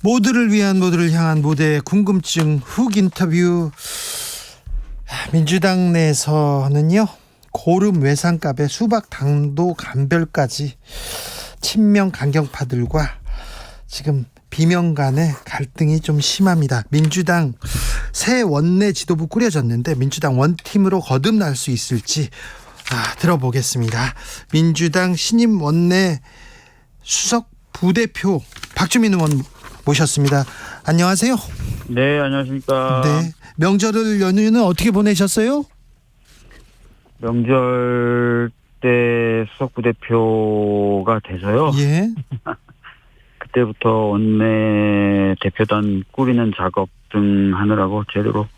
모두를 위한 모두를 향한 모두의 궁금증 훅 인터뷰. 민주당 내에서는요, 고름 외상값에 수박 당도 감별까지 친명 강경파들과 지금 비명 간의 갈등이 좀 심합니다. 민주당 새 원내 지도부 꾸려졌는데 민주당 원팀으로 거듭날 수 있을지 들어보겠습니다. 민주당 신임 원내 수석 부대표 박주민 의원 모셨습니다. 안녕하세요. 네, 안녕하십니까. 네, 명절 연휴는 어떻게 보내셨어요? 명절 때 수석 부대표가 돼서요. 예. 그때부터 원내 대표단 꾸리는 작업 등 하느라고 제대로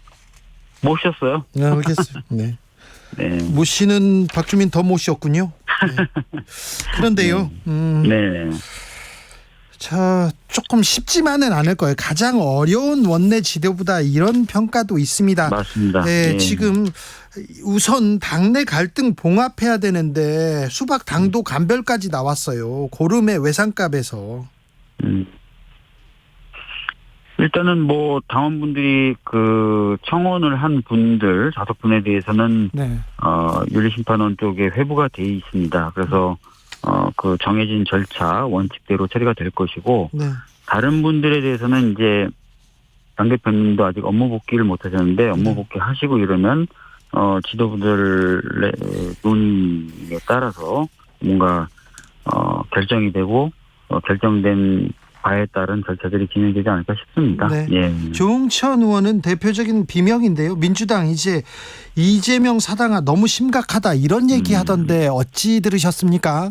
못 쉬었어요. 네, 알겠습니다. 네. 네. 모시는 박주민 더 모셨군요. 네. 그런데요. 네. 자, 조금 쉽지만은 않을 거예요. 가장 어려운 원내 지도부다, 이런 평가도 있습니다. 맞습니다. 네, 네. 지금 우선 당내 갈등 봉합해야 되는데 수박 당도 감별까지 나왔어요. 고름의 외상값에서. 일단은 뭐 당원분들이 그 청원을 한 분들 5분에 대해서는 네. 윤리심판원 쪽에 회부가 돼 있습니다. 그래서 그 정해진 절차 원칙대로 처리가 될 것이고, 네. 다른 분들에 대해서는 이제 당 대표님도 아직 업무 복귀를 못 하셨는데 업무 복귀 하시고 이러면 지도부들의 논의에 따라서 뭔가 결정이 되고 결정된 바에 따른 절차들이 진행되지 않을까 싶습니다. 네. 예. 조응천 의원은 대표적인 비명인데요. 민주당 이제 이재명 사당아 너무 심각하다, 이런 얘기 하던데 어찌 들으셨습니까?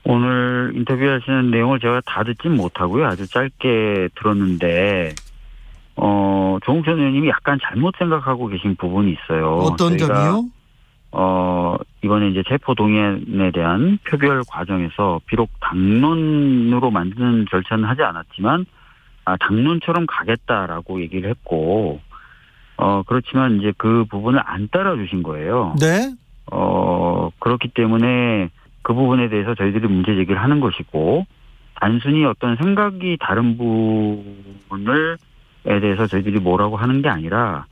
오늘 인터뷰하시는 내용을 제가 다 듣진 못하고요. 아주 짧게 들었는데 조응천 의원님이 약간 잘못 생각하고 계신 부분이 있어요. 어떤 점이요? 이번에 이제 체포동의안에 대한 표결 과정에서 비록 당론으로 만드는 절차는 하지 않았지만, 당론처럼 가겠다라고 얘기를 했고, 그렇지만 이제 그 부분을 안 따라주신 거예요. 네. 그렇기 때문에 그 부분에 대해서 저희들이 문제 제기를 하는 것이고, 단순히 어떤 생각이 다른 부분을에 대해서 저희들이 뭐라고 하는 게 아니라,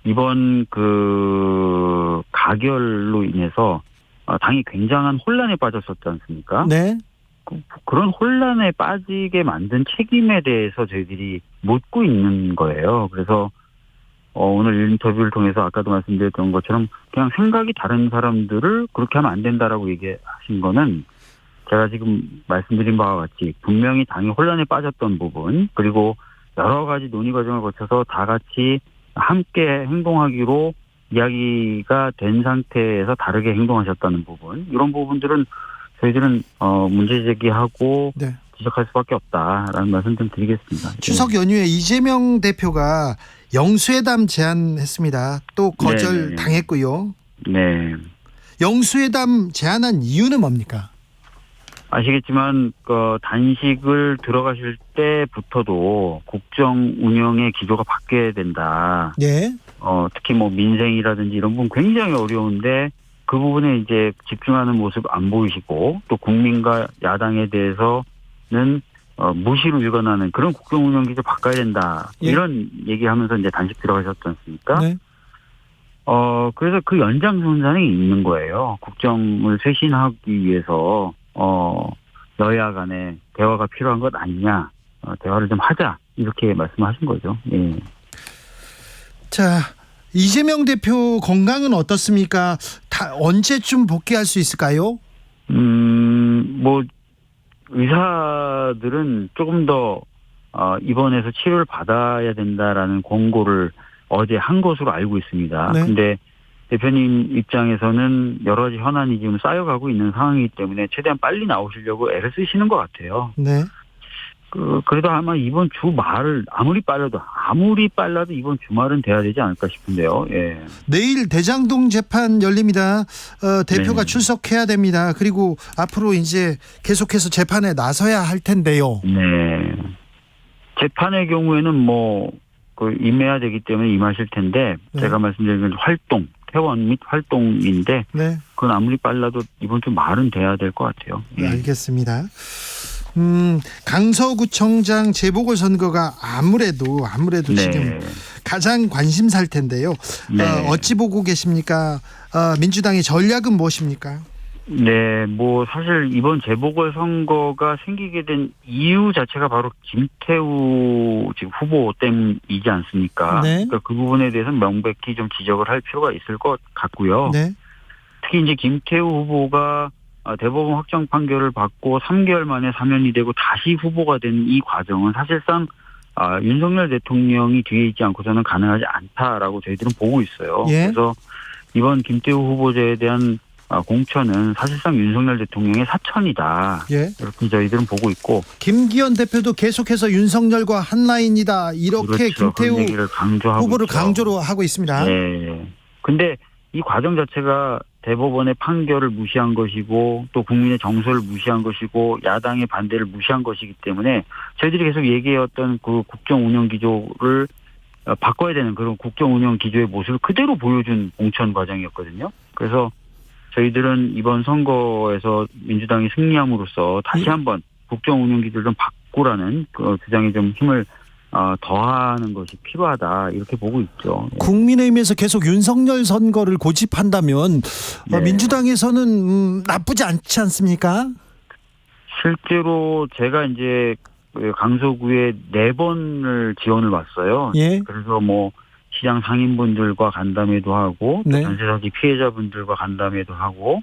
이번 그 가결로 인해서 당이 굉장한 혼란에 빠졌었지 않습니까? 네. 그런 혼란에 빠지게 만든 책임에 대해서 저희들이 묻고 있는 거예요. 그래서 오늘 인터뷰를 통해서 아까도 말씀드렸던 것처럼 그냥 생각이 다른 사람들을 그렇게 하면 안 된다라고 얘기하신 거는, 제가 지금 말씀드린 바와 같이 분명히 당이 혼란에 빠졌던 부분, 그리고 여러 가지 논의 과정을 거쳐서 다 같이 함께 행동하기로 이야기가 된 상태에서 다르게 행동하셨다는 부분, 이런 부분들은 저희들은 문제 제기하고 네. 지적할 수밖에 없다라는 말씀 좀 드리겠습니다. 추석 연휴에 이재명 대표가 영수회담 제안했습니다. 또 거절 당했고요. 네. 영수회담 제안한 이유는 뭡니까? 아시겠지만 단식을 들어가실 때부터도 국정 운영의 기조가 바뀌어야 된다. 네. 특히 뭐 민생이라든지 이런 부분 굉장히 어려운데 그 부분에 이제 집중하는 모습 안 보이시고, 또 국민과 야당에 대해서는 무시로 일관하는 그런 국정 운영 기조 바꿔야 된다. 예. 이런 얘기하면서 이제 단식 들어가셨지 않습니까? 네. 그래서 그 연장선상에 있는 거예요. 국정을 쇄신하기 위해서 여야 간에 대화가 필요한 것 아니냐, 대화를 좀 하자, 이렇게 말씀하신 거죠. 예. 자, 이재명 대표 건강은 어떻습니까? 언제쯤 복귀할 수 있을까요? 뭐 의사들은 조금 더 입원해서 치료를 받아야 된다라는 권고를 어제 한 것으로 알고 있습니다. 네. 근데 대표님 입장에서는 여러 가지 현안이 지금 쌓여가고 있는 상황이기 때문에 최대한 빨리 나오시려고 애를 쓰시는 것 같아요. 네. 그래도 아마 이번 주말을 아무리 빨라도 이번 주말은 돼야 되지 않을까 싶은데요. 예. 내일 대장동 재판 열립니다. 대표가 네. 출석해야 됩니다. 그리고 앞으로 이제 계속해서 재판에 나서야 할 텐데요. 네. 재판의 경우에는 임해야 되기 때문에 임하실 텐데, 네. 제가 말씀드린 건 퇴원 및 활동인데, 네. 그건 아무리 빨라도 이번 주 말은 돼야 될 것 같아요. 네, 알겠습니다. 강서구청장 재보궐선거가 아무래도 네. 지금 가장 관심사일 텐데요. 네. 어찌 보고 계십니까? 민주당의 전략은 무엇입니까? 네, 뭐 사실 이번 재보궐선거가 생기게 된 이유 자체가 바로 김태우 지금 후보 때문이지 않습니까? 네. 그러니까 그 부분에 대해서는 명백히 좀 지적을 할 필요가 있을 것 같고요. 네. 특히 이제 김태우 후보가 대법원 확정 판결을 받고 3개월 만에 사면이 되고 다시 후보가 된 이 과정은 사실상 윤석열 대통령이 뒤에 있지 않고서는 가능하지 않다라고 저희들은 보고 있어요. 예. 그래서 이번 김태우 후보자에 대한 공천은 사실상 윤석열 대통령의 사천이다. 예. 이렇게 저희들은 보고 있고. 김기현 대표도 계속해서 윤석열과 한 라인이다. 이렇게 그렇죠. 김태우 그런 얘기를 강조하고 후보를 있죠. 강조로 하고 있습니다. 네. 근데 이 과정 자체가 대법원의 판결을 무시한 것이고 또 국민의 정서를 무시한 것이고 야당의 반대를 무시한 것이기 때문에 저희들이 계속 얘기해왔던 그 국정 운영 기조를 바꿔야 되는 그런 국정 운영 기조의 모습을 그대로 보여준 공천 과정이었거든요. 그래서 저희들은 이번 선거에서 민주당이 승리함으로써 다시 한번 국정 운영 기조를 좀 바꾸라는 그 주장에 좀 힘을 더하는 것이 필요하다 이렇게 보고 있죠. 국민의힘에서 계속 윤석열 선거를 고집한다면 네. 민주당에서는 나쁘지 않지 않습니까? 실제로 제가 이제 강서구에 4번을 지원을 왔어요. 예. 그래서 뭐 시장 상인분들과 간담회도 하고 또 네. 전세사기 피해자분들과 간담회도 하고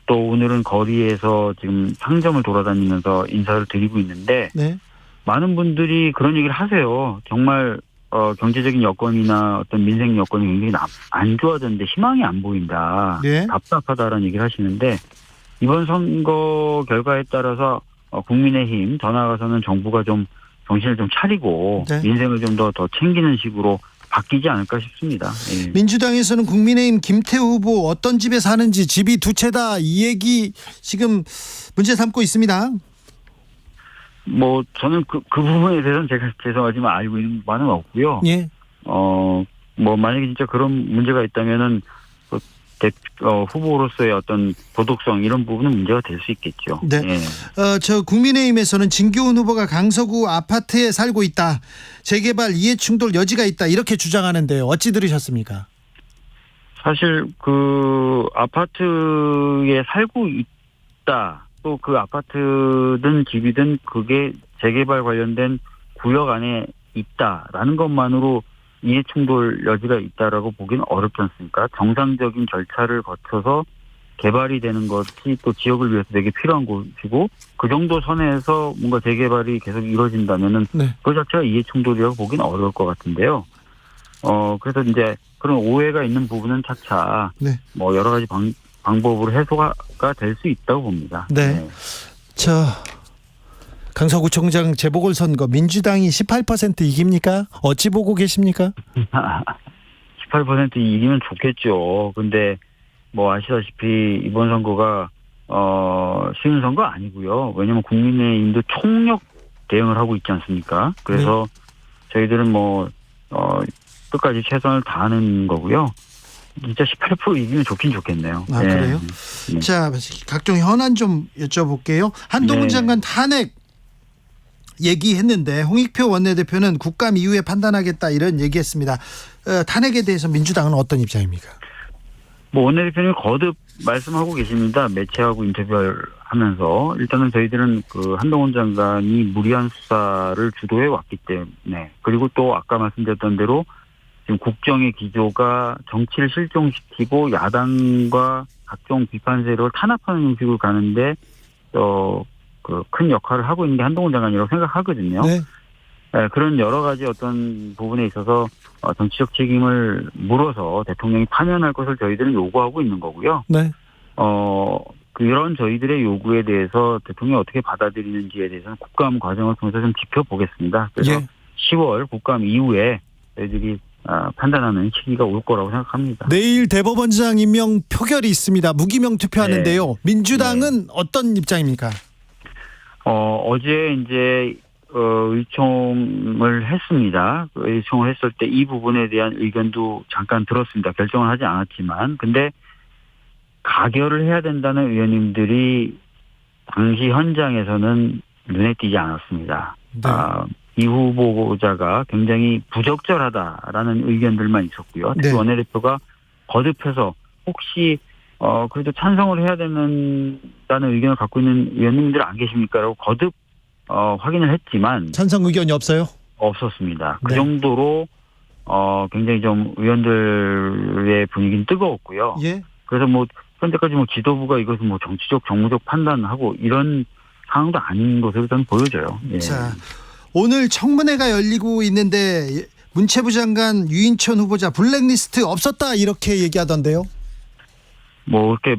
또 오늘은 거리에서 지금 상점을 돌아다니면서 인사를 드리고 있는데 네. 많은 분들이 그런 얘기를 하세요. 정말 경제적인 여건이나 어떤 민생 여건이 굉장히 안 좋아졌는데 희망이 안 보인다. 네. 답답하다라는 얘기를 하시는데 이번 선거 결과에 따라서 국민의힘 더 나아가서는 정부가 좀 정신을 좀 차리고 네. 민생을 좀 더 챙기는 식으로 바뀌지 않을까 싶습니다. 예. 민주당에서는 국민의힘 김태우 후보 어떤 집에 사는지 집이 두 채다 이 얘기 지금 문제 삼고 있습니다. 뭐 저는 그 부분에 대해서는 제가 죄송하지만 알고 있는 바는 없고요. 예. 뭐 만약에 진짜 그런 문제가 있다면은 후보로서의 어떤 도덕성 이런 부분은 문제가 될 수 있겠죠. 네. 예. 저 국민의힘에서는 진교훈 후보가 강서구 아파트에 살고 있다. 재개발 이해충돌 여지가 있다. 이렇게 주장하는데요. 어찌 들으셨습니까? 사실 그 아파트에 살고 있다. 또 그 아파트든 집이든 그게 재개발 관련된 구역 안에 있다라는 것만으로 이해충돌 여지가 있다라고 보기는 어렵지 않습니까? 정상적인 절차를 거쳐서 개발이 되는 것이 또 지역을 위해서 되게 필요한 곳이고 그 정도 선에서 뭔가 재개발이 계속 이루어진다면은 네. 그 자체가 이해충돌이라고 보기는 어려울 것 같은데요. 그래서 이제 그런 오해가 있는 부분은 차차 네. 뭐 여러 가지 방법으로 해소가 될 수 있다고 봅니다. 네. 강서구청장 재보궐선거 민주당이 18% 이깁니까? 어찌 보고 계십니까? 18% 이기면 좋겠죠. 근데 뭐 아시다시피 이번 선거가 쉬운 선거 아니고요. 왜냐하면 국민의힘도 총력 대응을 하고 있지 않습니까? 그래서 저희들은 뭐 끝까지 최선을 다하는 거고요. 진짜 18% 이기면 좋긴 좋겠네요. 아, 네. 그래요? 네. 자, 각종 현안 좀 여쭤볼게요. 한동훈 네. 장관 탄핵 얘기했는데 홍익표 원내대표는 국감 이후에 판단하겠다 이런 얘기했습니다. 탄핵에 대해서 민주당은 어떤 입장입니까? 뭐 원내대표님 거듭 말씀하고 계십니다. 매체하고 인터뷰를 하면서 일단은 저희들은 그 한동훈 장관이 무리한 수사를 주도해 왔기 때문에 그리고 또 아까 말씀드렸던 대로 지금 국정의 기조가 정치를 실종시키고 야당과 각종 비판 세력을 탄압하는 형식으로 가는데 그 큰 역할을 하고 있는 게 한동훈 장관이라고 생각하거든요. 네. 그런 여러 가지 어떤 부분에 있어서 정치적 책임을 물어서 대통령이 파면할 것을 저희들은 요구하고 있는 거고요. 네. 그런 저희들의 요구에 대해서 대통령이 어떻게 받아들이는지에 대해서는 국감 과정을 통해서 좀 지켜보겠습니다. 그래서 예. 10월 국감 이후에 저희들이 판단하는 시기가 올 거라고 생각합니다. 내일 대법원장 임명 표결이 있습니다. 무기명 투표하는데요. 네. 민주당은 어떤 입장입니까? 어제 이제 의총을 했습니다. 의총을 했을 때 이 부분에 대한 의견도 잠깐 들었습니다. 결정을 하지 않았지만, 근데 가결을 해야 된다는 의원님들이 당시 현장에서는 눈에 띄지 않았습니다. 네. 이 후보자가 굉장히 부적절하다라는 의견들만 있었고요. 특히 네. 원내대표가 거듭해서 혹시 그래도 찬성을 해야 된다는 의견을 갖고 있는 의원님들 안 계십니까라고 거듭 확인을 했지만 찬성 의견이 없어요? 없었습니다. 그 네. 정도로 굉장히 좀 의원들의 분위기는 뜨거웠고요. 예. 그래서 뭐 현재까지 뭐 지도부가 이것을 뭐 정치적 정무적 판단하고 이런 상황도 아닌 것으로 저는 보여져요. 예. 자, 오늘 청문회가 열리고 있는데 문체부 장관 유인천 후보자 블랙리스트 없었다 이렇게 얘기하던데요. 뭐 이렇게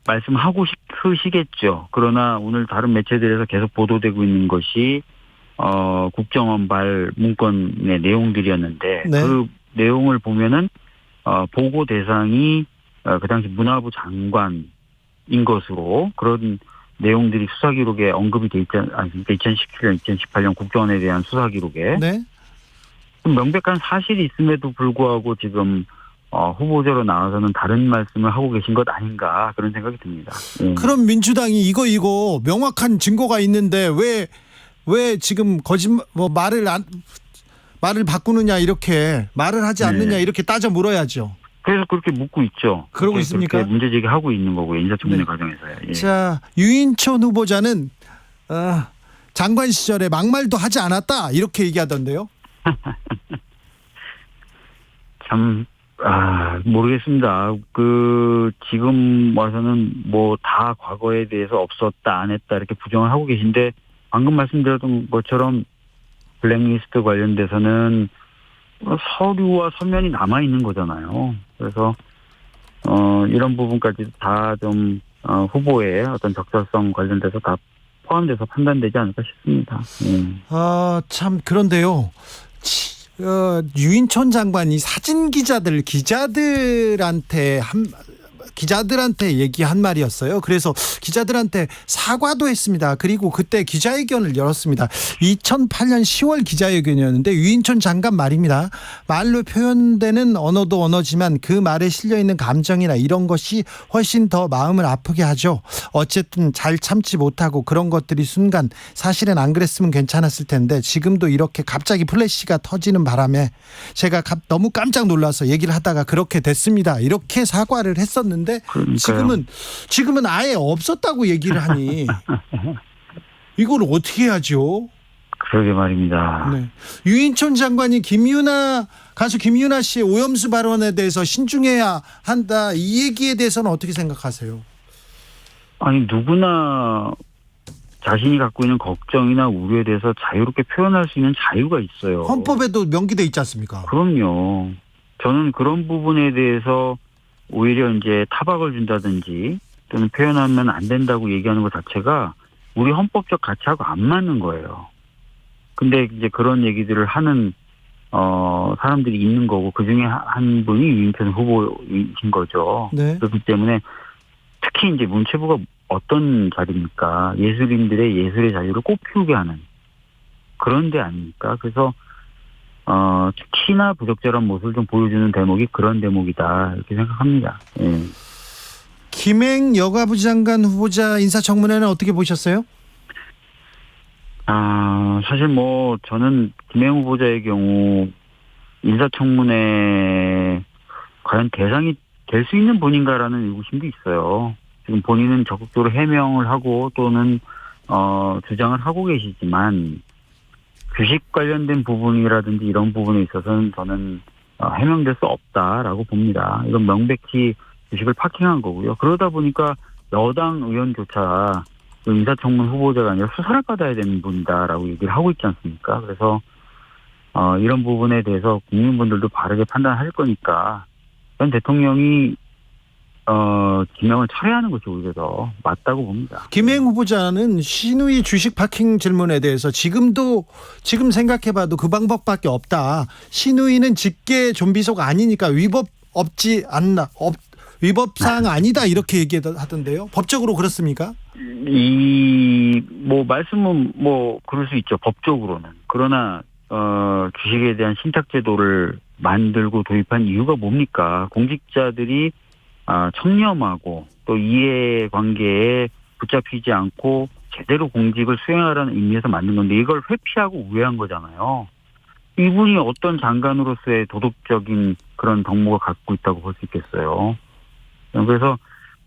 말씀하고 싶으시겠죠. 그러나 오늘 다른 매체들에서 계속 보도되고 있는 것이 국정원발 문건의 내용들이었는데 네. 그 내용을 보면은 보고 대상이 그 당시 문화부 장관인 것으로 그런 내용들이 수사 기록에 언급이 돼 있지 않습니까? 2017년, 2018년 국정원에 대한 수사 기록에 네. 명백한 사실이 있음에도 불구하고 지금 후보자로 나와서는 다른 말씀을 하고 계신 것 아닌가 그런 생각이 듭니다. 예. 그럼 민주당이 이거 명확한 증거가 있는데 왜 지금 거짓말 말을 바꾸느냐 이렇게 말을 하지 않느냐 이렇게 따져 물어야죠. 그래서 그렇게 묻고 있죠. 그러고 있습니까? 그렇게 문제 제기하고 있는 거고요. 인사청문회 네. 과정에서요. 예. 자, 유인천 후보자는 장관 시절에 막말도 하지 않았다 이렇게 얘기하던데요. 참 모르겠습니다. 지금 와서는 뭐 다 과거에 대해서 없었다 안 했다 이렇게 부정을 하고 계신데 방금 말씀드렸던 것처럼 블랙리스트 관련돼서는 서류와 서면이 남아 있는 거잖아요. 그래서 이런 부분까지 다 좀 후보의 어떤 적절성 관련돼서 다 포함돼서 판단되지 않을까 싶습니다. 참 그런데요. 유인천 장관이 사진 기자들한테 얘기한 말이었어요. 그래서 기자들한테 사과도 했습니다. 그리고 그때 기자회견을 열었습니다. 2008년 10월 기자회견이었는데 유인천 장관 말입니다. 말로 표현되는 언어도 언어지만 그 말에 실려있는 감정이나 이런 것이 훨씬 더 마음을 아프게 하죠. 어쨌든 잘 참지 못하고 그런 것들이 순간 사실은 안 그랬으면 괜찮았을 텐데 지금도 이렇게 갑자기 플래시가 터지는 바람에 제가 너무 깜짝 놀라서 얘기를 하다가 그렇게 됐습니다. 이렇게 사과를 했었는데 지금은 아예 없었다고 얘기를 하니 이걸 어떻게 해야죠? 그러게 말입니다. 네. 유인천 장관이 가수 김유나 씨의 오염수 발언에 대해서 신중해야 한다 이 얘기에 대해서는 어떻게 생각하세요? 아니 누구나 자신이 갖고 있는 걱정이나 우려에 대해서 자유롭게 표현할 수 있는 자유가 있어요. 헌법에도 명기돼 있지 않습니까? 그럼요. 저는 그런 부분에 대해서 오히려 이제 타박을 준다든지 또는 표현하면 안 된다고 얘기하는 것 자체가 우리 헌법적 가치하고 안 맞는 거예요. 근데 이제 그런 얘기들을 하는 사람들이 있는 거고 그 중에 한 분이 유인천 후보이신 거죠. 네. 그렇기 때문에 특히 이제 문체부가 어떤 자리입니까? 예술인들의 예술의 자유를 꽃피우게 하는 그런 데 아닙니까? 그래서 특히나 부적절한 모습을 좀 보여주는 대목이 그런 대목이다 이렇게 생각합니다. 예. 김행 여가부 장관 후보자 인사청문회는 어떻게 보셨어요? 사실 뭐 저는 김행 후보자의 경우 인사청문회 과연 대상이 될 수 있는 분인가라는 의구심도 있어요. 지금 본인은 적극적으로 해명을 하고 또는 주장을 하고 계시지만 규식 관련된 부분이라든지 이런 부분에 있어서는 저는 해명될 수 없다라고 봅니다. 이건 명백히 규식을 파킹한 거고요. 그러다 보니까 여당 의원조차 인사청문 후보자가 아니라 수사를 받아야 되는 분이다라고 얘기를 하고 있지 않습니까? 그래서 이런 부분에 대해서 국민분들도 바르게 판단할 거니까 현 대통령이 김행을 철회하는 것이 오히려 더 맞다고 봅니다. 김행 후보자는 신우이 주식 파킹 질문에 대해서 지금 생각해봐도 그 방법밖에 없다. 신우이는 직계 좀비속 아니니까 위법사항 아니다 이렇게 얘기하던데요. 법적으로 그렇습니까? 말씀은 그럴 수 있죠. 법적으로는. 그러나 주식에 대한 신탁제도를 만들고 도입한 이유가 뭡니까? 공직자들이 청렴하고 또 이해관계에 붙잡히지 않고 제대로 공직을 수행하라는 의미에서 만든 건데 이걸 회피하고 우회한 거잖아요. 이분이 어떤 장관으로서의 도덕적인 그런 덕목을 갖고 있다고 볼 수 있겠어요. 그래서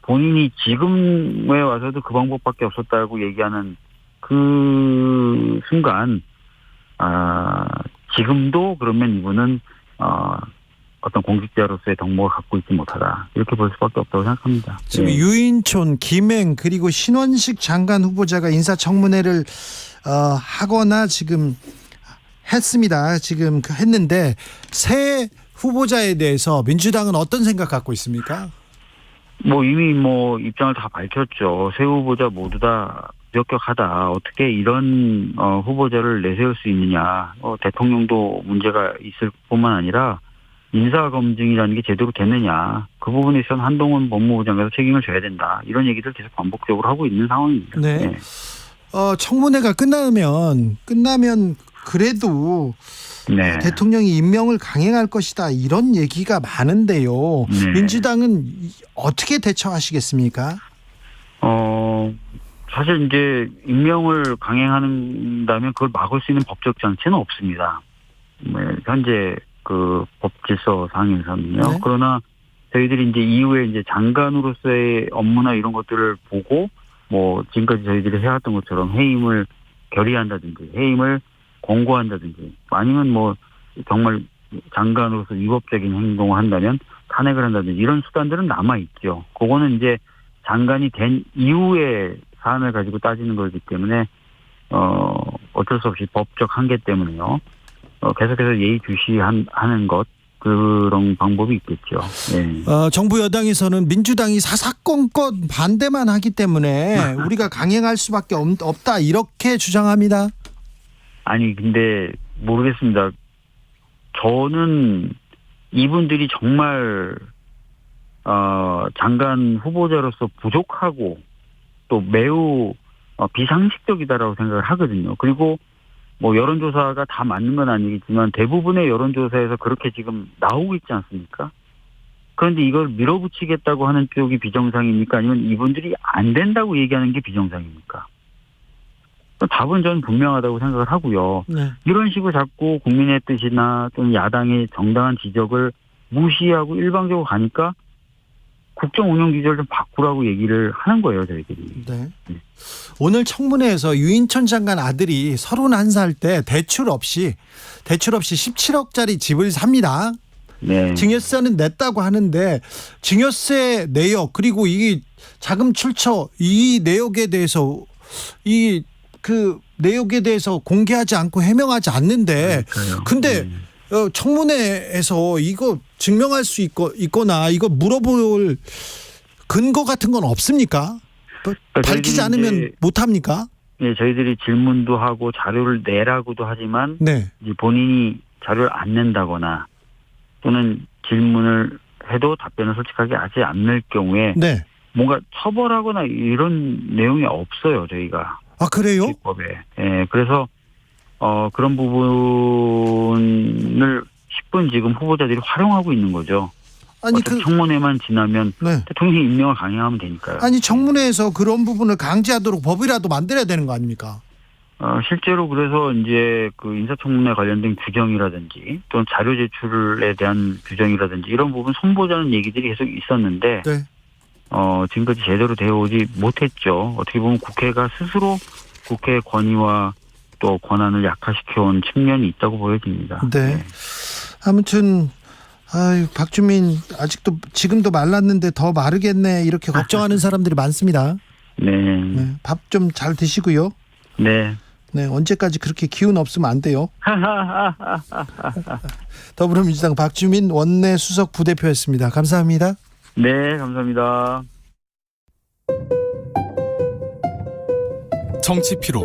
본인이 지금에 와서도 그 방법밖에 없었다고 얘기하는 그 순간 지금도 그러면 이분은 어떤 공직자로서의 덕목을 갖고 있지 못하다 이렇게 볼 수밖에 없다고 생각합니다. 지금 유인촌, 김행 그리고 신원식 장관 후보자가 인사청문회를 하거나 지금 했습니다. 지금 했는데 새 후보자에 대해서 민주당은 어떤 생각 갖고 있습니까? 이미 입장을 다 밝혔죠. 새 후보자 모두 다 부적격하다. 어떻게 이런 후보자를 내세울 수 있느냐. 대통령도 문제가 있을 뿐만 아니라 인사검증이라는 게 제대로 됐느냐. 그 부분에 있어서는 한동훈 법무부 장관에서 책임을 져야 된다. 이런 얘기들 계속 반복적으로 하고 있는 상황입니다. 네. 네. 청문회가 끝나면 그래도 네. 대통령이 임명을 강행할 것이다. 이런 얘기가 많은데요. 네. 민주당은 어떻게 대처하시겠습니까? 사실 이제 임명을 강행한다면 그걸 막을 수 있는 법적 장치는 없습니다. 현재 그 법질서 상에서는요. 네. 그러나 저희들이 이제 이후에 이제 장관으로서의 업무나 이런 것들을 보고 지금까지 저희들이 해왔던 것처럼 해임을 결의한다든지 해임을 권고한다든지 아니면 정말 장관으로서 위법적인 행동을 한다면 탄핵을 한다든지 이런 수단들은 남아있죠. 그거는 이제 장관이 된 이후에 사안을 가지고 따지는 거기 때문에 어쩔 수 없이 법적 한계 때문에요. 계속해서 예의주시하는 것 그런 방법이 있겠죠. 네. 정부 여당에서는 민주당이 사사건건 반대만 하기 때문에 우리가 강행할 수밖에 없다 이렇게 주장합니다. 아니 근데 모르겠습니다. 저는 이분들이 정말 장관 후보자로서 부족하고 또 매우 비상식적이다라고 생각을 하거든요. 그리고 여론조사가 다 맞는 건 아니겠지만 대부분의 여론조사에서 그렇게 지금 나오고 있지 않습니까? 그런데 이걸 밀어붙이겠다고 하는 쪽이 비정상입니까? 아니면 이분들이 안 된다고 얘기하는 게 비정상입니까? 답은 저는 분명하다고 생각을 하고요. 네. 이런 식으로 자꾸 국민의 뜻이나 또는 야당의 정당한 지적을 무시하고 일방적으로 가니까 국정 운영 기조를 좀 바꾸라고 얘기를 하는 거예요, 저희들이. 네. 오늘 청문회에서 유인촌 장관 아들이 31살 때 대출 없이 17억짜리 집을 삽니다. 네. 증여세는 냈다고 하는데 증여세 내역 그리고 이 자금 출처 이 내역에 대해서 내역에 대해서 공개하지 않고 해명하지 않는데 근데 청문회에서 이거 증명할 수 있거나 이거 물어볼 근거 같은 건 없습니까? 밝히지 않으면 못합니까? 네, 저희들이 질문도 하고 자료를 내라고도 하지만 네. 이제 본인이 자료를 안 낸다거나 또는 질문을 해도 답변을 솔직하게 하지 않을 경우에 네. 뭔가 처벌하거나 이런 내용이 없어요, 저희가. 아, 그래요? 법에. 예, 그래서 그런 부분을 10분 지금 후보자들이 활용하고 있는 거죠. 아니 청문회만 지나면 네. 대통령이 임명을 강행하면 되니까요. 아니 청문회에서 그런 부분을 강제하도록 법이라도 만들어야 되는 거 아닙니까? 실제로 그래서 이제 그 인사청문회 관련된 규정이라든지 또는 자료 제출에 대한 규정이라든지 이런 부분 손보자는 얘기들이 계속 있었는데 네. 지금까지 제대로 되어오지 못했죠. 어떻게 보면 국회가 스스로 국회의 권위와 또 권한을 약화시켜온 측면이 있다고 보여집니다. 네. 네. 아무튼 박주민 아직도 지금도 말랐는데 더 마르겠네 이렇게 걱정하는 사람들이 많습니다. 네. 네. 밥 좀 잘 드시고요. 네. 네. 언제까지 그렇게 기운 없으면 안 돼요. 더불어민주당 박주민 원내 수석 부대표였습니다. 감사합니다. 네, 감사합니다. 정치 피로,